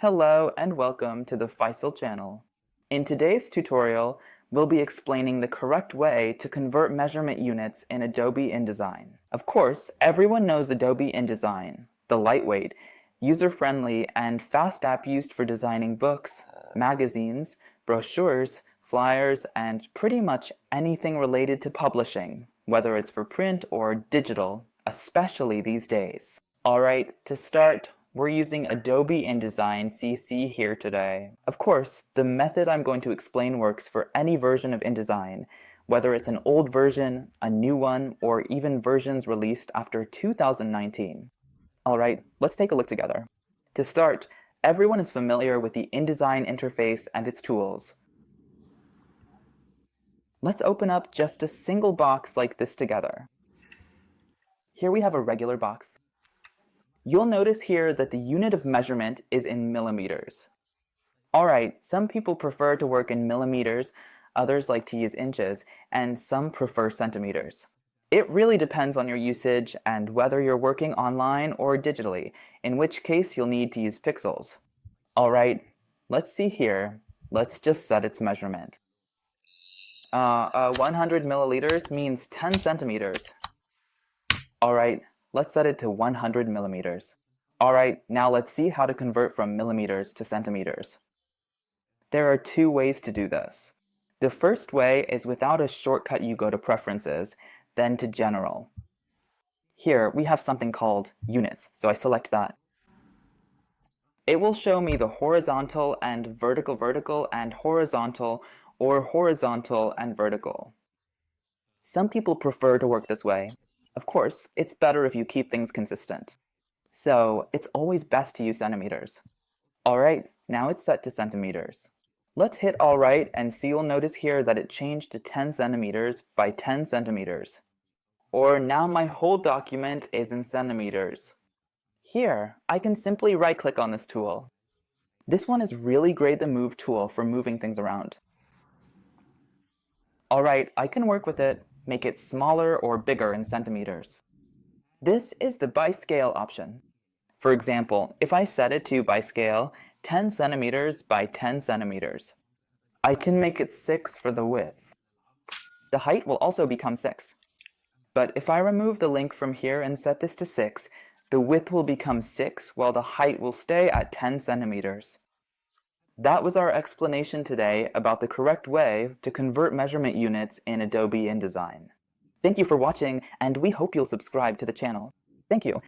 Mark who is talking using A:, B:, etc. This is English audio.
A: Hello and welcome to the Faisal channel. In today's tutorial, we'll be explaining the correct way to convert measurement units in Adobe InDesign. Of course, everyone knows Adobe InDesign, the lightweight, user-friendly, and fast app used for designing books, magazines, brochures, flyers, and pretty much anything related to publishing, whether it's for print or digital, especially these days. Alright, to start, we're using Adobe InDesign CC here today. Of course, the method I'm going to explain works for any version of InDesign, whether it's an old version, a new one, or even versions released after 2019. Alright, let's take a look together. To start, everyone is familiar with the InDesign interface and its tools. Let's open up just a single box like this together. Here we have a regular box. You'll notice here that the unit of measurement is in millimeters. Alright, some people prefer to work in millimeters, others like to use inches, and some prefer centimeters. It really depends on your usage and whether you're working online or digitally, in which case you'll need to use pixels. Alright, let's see here. Let's just set its measurement. 100 milliliters means 10 centimeters. Alright, let's set it to 100 millimeters. Alright, now let's see how to convert from millimeters to centimeters. There are two ways to do this. The first way is without a shortcut. You go to Preferences, then to General. Here we have something called Units, so I select that. It will show me the horizontal and vertical and horizontal or horizontal and vertical. Some people prefer to work this way. Of course, it's better if you keep things consistent. So it's always best to use centimeters. Alright, now it's set to centimeters. Let's hit Alright and see. You'll notice here that it changed to 10 centimeters by 10 centimeters. Or now my whole document is in centimeters. Here, I can simply right-click on this tool. This one is really great, the Move tool, for moving things around. Alright, I can work with it, make it smaller or bigger in centimeters. This is the by scale option. For example, if I set it to by scale 10 centimeters by 10 centimeters, I can make it 6 for the width. The height will also become 6. But if I remove the link from here and set this to 6, the width will become 6 while the height will stay at 10 centimeters. That was our explanation today about the correct way to convert measurement units in Adobe InDesign. Thank you for watching, and we hope you'll subscribe to the channel. Thank you.